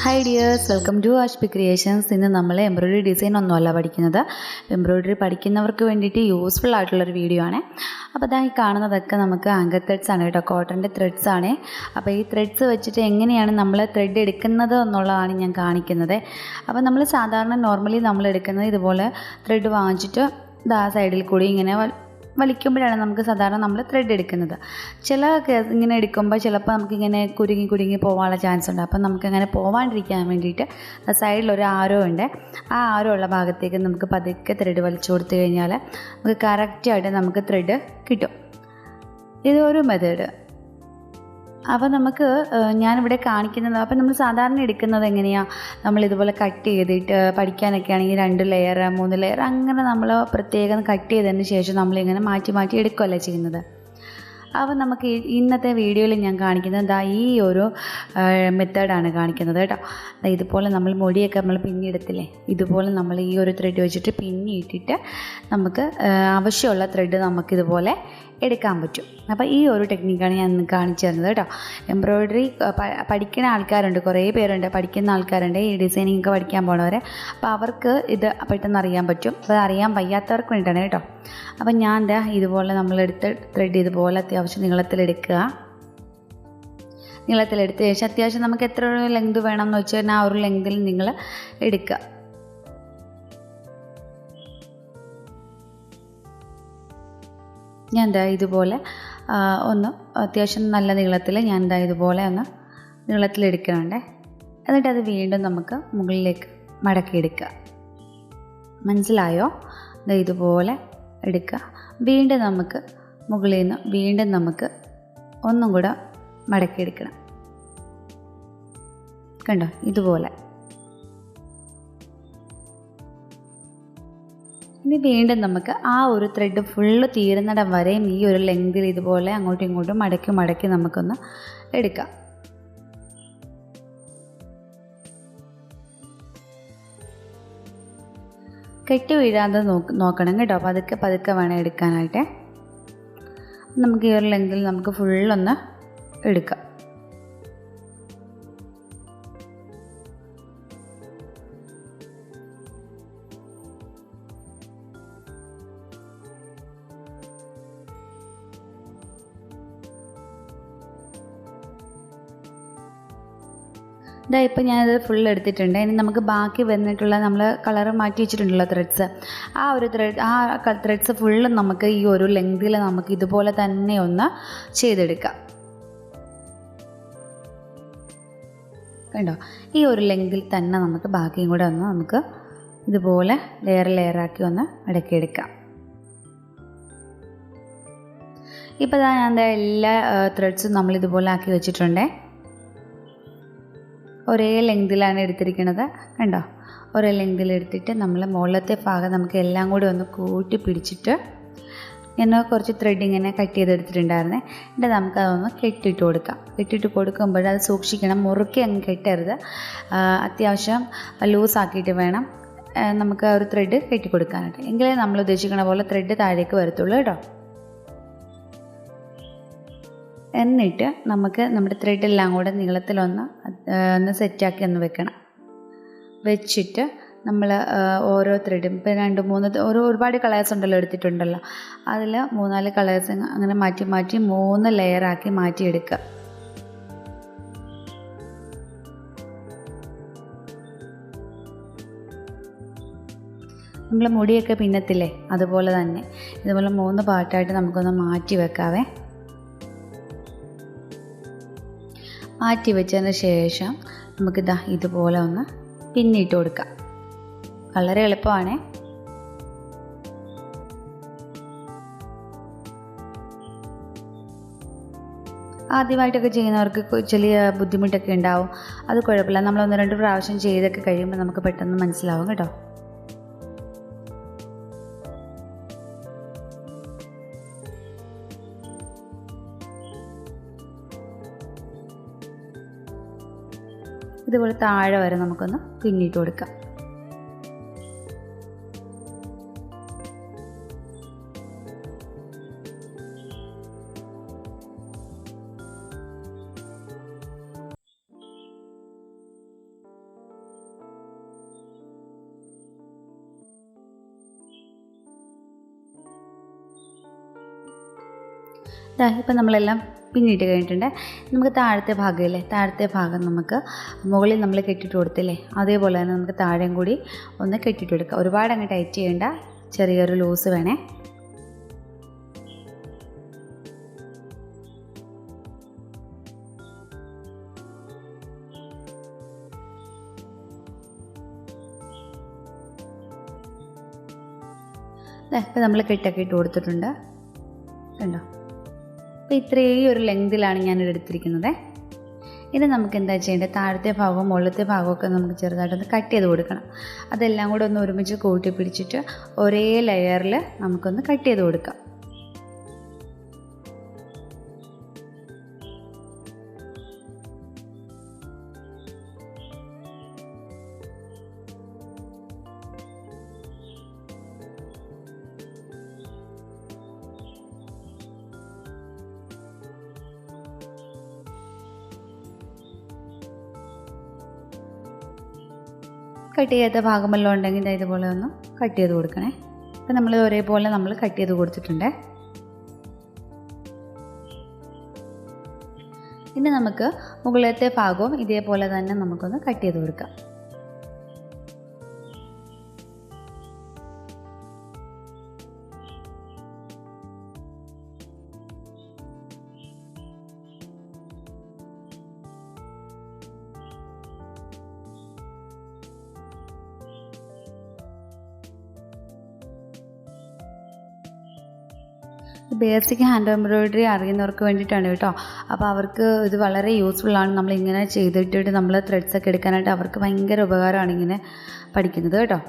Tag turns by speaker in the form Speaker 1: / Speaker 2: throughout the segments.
Speaker 1: Hi dears, welcome to Ashbi Creations. ഇന്ന് നമ്മൾ embroidery design ഒന്നുമല്ല പഠിക്കുന്നത്. എംബ്രോയിഡറി പഠിക്കുന്നവർക്ക് വേണ്ടിയിട്ട് യൂസ്ഫുൾ ആയിട്ടുള്ളൊരു വീഡിയോ ആണ്. അപ്പോൾ ഈ കാണുന്നതൊക്കെ നമുക്ക് ആങ്കർ ത്രെഡ്സ് ആണ് കേട്ടോ, കോട്ടൻ്റെ ത്രെഡ്സ് ആണ്. അപ്പോൾ ഈ ത്രെഡ്സ് വെച്ചിട്ട് എങ്ങനെയാണ് നമ്മൾ ത്രെഡ് എടുക്കുന്നത് എന്നുള്ളതാണ് ഞാൻ കാണിക്കുന്നത്. അപ്പോൾ നമ്മൾ സാധാരണ നോർമലി നമ്മൾ എടുക്കുന്നത് ഇതുപോലെ ത്രെഡ് വാങ്ങിച്ചിട്ട് സൈഡിൽ കൂടി ഇങ്ങനെ വലിക്കുമ്പോഴാണ് നമുക്ക് സാധാരണ നമ്മൾ ത്രെഡ് എടുക്കുന്നത്. ചില ഇങ്ങനെ എടുക്കുമ്പോൾ ചിലപ്പോൾ നമുക്കിങ്ങനെ കുരുങ്ങി പോകാനുള്ള ചാൻസ് ഉണ്ട്. അപ്പം നമുക്കങ്ങനെ പോകാണ്ടിരിക്കാൻ വേണ്ടിയിട്ട് സൈഡിലൊരു ആരോ ഉണ്ട്. ആ ആരോ ഉള്ള ഭാഗത്തേക്ക് നമുക്ക് പതുക്കെ ത്രെഡ് വലിച്ചു കൊടുത്തു കഴിഞ്ഞാൽ നമുക്ക് കറക്റ്റായിട്ട് നമുക്ക് ത്രെഡ് കിട്ടും. ഇതൊരു മെത്തേഡ്. അപ്പോൾ നമുക്ക് ഞാനിവിടെ കാണിക്കുന്നത്, അപ്പോൾ നമ്മൾ സാധാരണ എടുക്കുന്നത് എങ്ങനെയാണ്, നമ്മളിതുപോലെ കട്ട് ചെയ്തിട്ട് പഠിക്കാനൊക്കെ ആണെങ്കിൽ 2 ലെയർ 3 ലെയർ അങ്ങനെ നമ്മൾ പ്രത്യേകം കട്ട് ചെയ്തതിന് ശേഷം നമ്മളിങ്ങനെ മാറ്റി എടുക്കുകയല്ലേ ചെയ്യുന്നത്. അപ്പോൾ നമുക്ക് ഇന്നത്തെ വീഡിയോയിൽ ഞാൻ കാണിക്കുന്നത് ഈ ഒരു മെത്തേഡാണ് കാണിക്കുന്നത് കേട്ടോ. ഇതുപോലെ നമ്മൾ മുടിയൊക്കെ നമ്മൾ പിന്നിയെടുത്തില്ലേ, ഇതുപോലെ നമ്മൾ ഈ ഒരു ത്രെഡ് വെച്ചിട്ട് പിന്നിയിട്ടിട്ട് നമുക്ക് ആവശ്യമുള്ള ത്രെഡ് നമുക്കിതുപോലെ എടുക്കാൻ പറ്റും. അപ്പോൾ ഈ ഒരു ടെക്നിക്കാണ് ഞാൻ ഇന്ന് കാണിച്ചു തരുന്നത് കേട്ടോ. എംബ്രോയിഡറി പഠിക്കുന്ന ആൾക്കാരുണ്ട്, കുറേ പേരുണ്ട്, പഠിക്കുന്ന ആൾക്കാരുണ്ട്, ഈ ഡിസൈനിങ് ഒക്കെ പഠിക്കാൻ പോണവരെ. അപ്പോൾ അവർക്ക് ഇത് പെട്ടെന്ന് അറിയാൻ പറ്റും. അപ്പോൾ അറിയാൻ വയ്യാത്തവർക്ക് വേണ്ടിയിട്ടാണ് കേട്ടോ. അപ്പം ഞാൻ ഇതുപോലെ നമ്മളെടുത്ത് ത്രെഡ് ഇതുപോലെ അത്യാവശ്യം നീളത്തിലെടുക്കുക. നീളത്തിലെടുത്ത ശേഷം അത്യാവശ്യം നമുക്ക് എത്ര ലെങ്ത് വേണമെന്ന് വെച്ചാൽ ആ ഒരു ലെങ്തിൽ നിങ്ങൾ എടുക്കുക. ഞാൻ ഇതുപോലെ ഒന്ന് അത്യാവശ്യം നല്ല നീളത്തിൽ ഞാൻ ഇതുപോലെ ഒന്ന് നീളത്തിലെടുക്കുന്നുണ്ട്. എന്നിട്ട് അത് വീണ്ടും നമുക്ക് മുകളിലേക്ക് മടക്കിയെടുക്കുക. മനസ്സിലായോ? ഇതുപോലെ എടുക്കുക. വീണ്ടും നമുക്ക് മുകളിൽ നിന്ന് വീണ്ടും നമുക്ക് ഒന്നും കൂടെ മടക്കിയെടുക്കണം. കണ്ടോ? ഇതുപോലെ. ഇനി വീണ്ടും നമുക്ക് ആ ഒരു ത്രെഡ് ഫുള്ള് തീരുന്നിടം വരെയും ഈ ഒരു ലെങ്തിൽ ഇതുപോലെ അങ്ങോട്ടും ഇങ്ങോട്ടും മടക്കി നമുക്കൊന്ന് എടുക്കാം. കെട്ടി വീഴാതെ നോക്കണം കേട്ടോ. പതുക്കെ വേണം എടുക്കാനായിട്ട്. നമുക്ക് ഈ ഒരു ലെങ്തിൽ നമുക്ക് ഫുള്ളൊന്ന് എടുക്കാം. ഇപ്പം ഞാനത് ഫുൾ എടുത്തിട്ടുണ്ട്. ഇനി നമുക്ക് ബാക്കി വന്നിട്ടുള്ള നമ്മൾ കളർ മാറ്റി വെച്ചിട്ടുണ്ടല്ലോ ത്രെഡ്സ്, ആ ഒരു ത്രെഡ്സ് ഫുള്ളും നമുക്ക് ഈ ഒരു ലെങ്തിൽ നമുക്ക് ഇതുപോലെ തന്നെ ഒന്ന് ചെയ്തെടുക്കാം. കണ്ടോ? ഈ ഒരു ലെങ്തിൽ തന്നെ നമുക്ക് ബാക്കിയും കൂടെ ഒന്ന് നമുക്ക് ഇതുപോലെ ലെയറാക്കി ഒന്ന് അടക്കിയെടുക്കാം. ഇപ്പോൾ ഞാൻ എല്ലാ ത്രെഡ്സും നമ്മളിതുപോലെ ആക്കി വെച്ചിട്ടുണ്ട്. ഒരേ ലെങ്തിലാണ് എടുത്തിരിക്കുന്നത്. കണ്ടോ? ഒരേ ലെങ്തിൽ എടുത്തിട്ട് നമ്മൾ മുകളിലത്തെ ഭാഗം നമുക്ക് എല്ലാം കൂടി ഒന്ന് കൂട്ടി പിടിച്ചിട്ട് ഞാൻ കുറച്ച് ത്രെഡ് ഇങ്ങനെ കട്ട് ചെയ്തെടുത്തിട്ടുണ്ടായിരുന്നേ. എന്നിട്ട് നമുക്കതൊന്ന് കെട്ടിയിട്ട് കൊടുക്കാം. കെട്ടിയിട്ട് കൊടുക്കുമ്പോൾ അത് സൂക്ഷിക്കണം, മുറുക്കി അങ്ങ് കെട്ടരുത്. അത്യാവശ്യം ലൂസാക്കിയിട്ട് വേണം നമുക്ക് ആ ഒരു ത്രെഡ് കെട്ടി കൊടുക്കാനായിട്ട്. എങ്കിലേ നമ്മൾ ഉദ്ദേശിക്കുന്ന പോലെ ത്രെഡ് താഴേക്ക് വരത്തുള്ളൂ കേട്ടോ. എന്നിട്ട് നമുക്ക് നമ്മുടെ ത്രെഡെല്ലാം കൂടെ നീളത്തിലൊന്ന് സെറ്റാക്കി ഒന്ന് വെക്കണം. വെച്ചിട്ട് നമ്മൾ ഓരോ ത്രെഡും ഇപ്പോൾ 2 3 ഒരുപാട് കളേഴ്സ് ഉണ്ടല്ലോ, എടുത്തിട്ടുണ്ടല്ലോ, അതിൽ 3 4 കളേഴ്സ് അങ്ങനെ മാറ്റി 3 ലെയറാക്കി മാറ്റിയെടുക്കുക. നമ്മൾ മുടിയൊക്കെ പിന്നത്തില്ലേ, അതുപോലെ തന്നെ ഇതുപോലെ 3 പാർട്ടായിട്ട് നമുക്കൊന്ന് മാറ്റി വെക്കാവേ. മാറ്റി വെച്ചതിന് ശേഷം നമുക്കിതാ ഇതുപോലെ ഒന്ന് പിന്നിട്ട് കൊടുക്കാം. വളരെ എളുപ്പമാണ്. ആദ്യമായിട്ടൊക്കെ ചെയ്യുന്നവർക്ക് ചെറിയ ബുദ്ധിമുട്ടൊക്കെ ഉണ്ടാവും. അത് കുഴപ്പമില്ല, നമ്മൾ 1-2 പ്രാവശ്യം ചെയ്തൊക്കെ കഴിയുമ്പോൾ നമുക്ക് പെട്ടെന്ന് മനസ്സിലാവും കേട്ടോ. ഇതുപോലെ താഴെ വരെ നമുക്കൊന്ന് പിന്നിട്ട് കൊടുക്കാം. ഇപ്പം നമ്മളെല്ലാം പിന്നിട്ട് കഴിഞ്ഞിട്ടുണ്ട്. നമുക്ക് താഴത്തെ ഭാഗമില്ലേ, താഴത്തെ ഭാഗം നമുക്ക് മുകളിൽ നമ്മൾ കെട്ടിയിട്ട് കൊടുത്തില്ലേ, അതേപോലെ തന്നെ നമുക്ക് താഴെയും കൂടി ഒന്ന് കെട്ടിയിട്ട് കൊടുക്കുക. ഒരുപാട് അങ്ങ് ടൈറ്റ് ചെയ്യേണ്ട, ചെറിയൊരു ലൂസ് വേണേ. ഇപ്പം നമ്മൾ കെട്ടൊക്കെ ഇട്ട് കൊടുത്തിട്ടുണ്ട് കണ്ടോ. അപ്പോൾ ഇത്രയും ഒരു ലെങ്തിലാണ് ഞാനിവിടെ എടുത്തിരിക്കുന്നത്. ഇനി നമുക്ക് എന്താ ചെയ്യേണ്ടത്, താഴത്തെ ഭാഗവും മുകളിലത്തെ ഭാഗമൊക്കെ നമുക്ക് ചെറുതായിട്ടൊന്ന് കട്ട് ചെയ്ത് കൊടുക്കണം. അതെല്ലാം കൂടെ ഒന്ന് ഒരുമിച്ച് കൂട്ടി പിടിച്ചിട്ട് ഒരേ ലെയറിൽ നമുക്കൊന്ന് കട്ട് ചെയ്ത് കൊടുക്കാം. കട്ട് ചെയ്യാത്ത ഭാഗമെല്ലാം ഉണ്ടെങ്കിൽ ഇതുപോലെ ഒന്ന് കട്ട് ചെയ്ത് കൊടുക്കണേ. അപ്പം നമ്മൾ ഒരേപോലെ നമ്മൾ കട്ട് ചെയ്ത് കൊടുത്തിട്ടുണ്ട്. ഇനി നമുക്ക് മുകളിലത്തെ ഭാഗവും ഇതേപോലെ തന്നെ നമുക്കൊന്ന് കട്ട് ചെയ്ത് കൊടുക്കാം. ബേസിക് ഹാൻഡ് എംബ്രോയിഡറി അറിയുന്നവർക്ക് വേണ്ടിയിട്ടാണ് കേട്ടോ. അപ്പോൾ അവർക്ക് ഇത് വളരെ യൂസ്ഫുള്ളാണ്. നമ്മളിങ്ങനെ ചെയ്തിട്ട് നമ്മൾ ത്രെഡ്സൊക്കെ എടുക്കാനായിട്ട് അവർക്ക് ഭയങ്കര ഉപകാരമാണ് ഇങ്ങനെ പഠിക്കുന്നത് കേട്ടോ.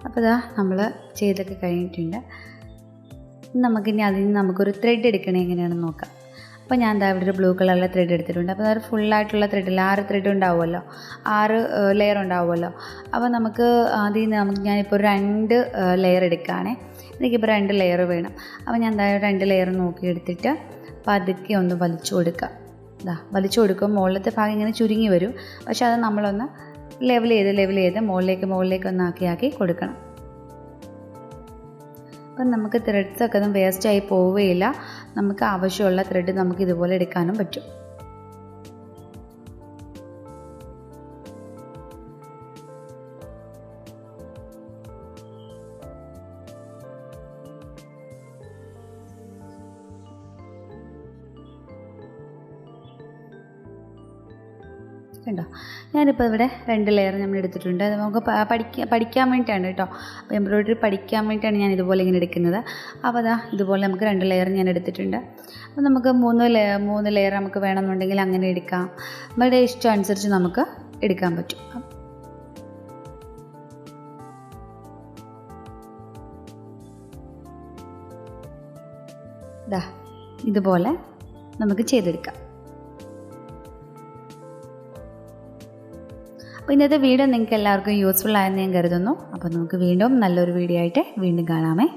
Speaker 1: അപ്പോൾ ഇതാ നമ്മൾ ചെയ്തൊക്കെ കഴിഞ്ഞിട്ടുണ്ട്. നമുക്കിനി അതിൽ നിന്ന് നമുക്കൊരു ത്രെഡ് എടുക്കണേ എങ്ങനെയാണെന്ന് നോക്കാം. അപ്പോൾ ഞാൻ എന്താ ഇവിടെ ഒരു ബ്ലൂ കളറിലെ ത്രെഡ് എടുത്തിട്ടുണ്ട്. അപ്പോൾ അതൊരു ഫുള്ളായിട്ടുള്ള ത്രെഡില്ല, 6 ത്രെഡ് ഉണ്ടാവുമല്ലോ, 6 ലെയർ ഉണ്ടാവുമല്ലോ. അപ്പോൾ നമുക്ക് അതിൽ നിന്ന് ഞാനിപ്പോൾ ഒരു 2 ലെയർ എടുക്കുകയാണേ. എനിക്കിപ്പോൾ 2 ലെയർ വേണം. അപ്പോൾ ഞാൻ എന്തായാലും 2 ലെയർ നോക്കി എടുത്തിട്ട് പതുക്കെ ഒന്ന് വലിച്ചു കൊടുക്കുക. വലിച്ചു കൊടുക്കുമ്പോൾ മുകളിലത്തെ ഭാഗം ഇങ്ങനെ ചുരുങ്ങി വരും. പക്ഷെ അത് നമ്മളൊന്ന് ലെവൽ ചെയ്ത് മുകളിലേക്ക് ഒന്ന് ആക്കി കൊടുക്കണം. അപ്പം നമുക്ക് ത്രെഡ്സൊക്കെ ഒന്നും വേസ്റ്റായി പോവുകയില്ല. നമുക്ക് ആവശ്യമുള്ള ത്രെഡ് നമുക്ക് ഇതുപോലെ എടുക്കാനും പറ്റും. കണ്ടോ, ഞാനിപ്പോൾ ഇവിടെ 2 ലെയർ നമ്മൾ എടുത്തിട്ടുണ്ട്. അത് നമുക്ക് പഠിക്കാൻ വേണ്ടിയിട്ടാണ് കേട്ടോ. അപ്പോൾ എംബ്രോയിഡറി പഠിക്കാൻ വേണ്ടിയിട്ടാണ് ഞാൻ ഇതുപോലെ ഇങ്ങനെ എടുക്കുന്നത്. അപ്പോൾ അതാ ഇതുപോലെ നമുക്ക് 2 ലെയർ ഞാൻ എടുത്തിട്ടുണ്ട്. അപ്പോൾ നമുക്ക് 3 ലെയർ നമുക്ക് വേണമെന്നുണ്ടെങ്കിൽ അങ്ങനെ എടുക്കാം. നമ്മുടെ ഇഷ്ടം അനുസരിച്ച് നമുക്ക് എടുക്കാൻ പറ്റും. ഇതുപോലെ നമുക്ക് ചെയ്തെടുക്കാം. അപ്പോൾ ഇന്നത്തെ വീഡിയോ നിങ്ങൾക്ക് എല്ലാവർക്കും യൂസ്ഫുൾ ആയെന്ന് ഞാൻ കരുതുന്നു. അപ്പോൾ നമുക്ക് വീണ്ടും നല്ലൊരു വീഡിയോ ആയിട്ട് വീണ്ടും കാണാമേ.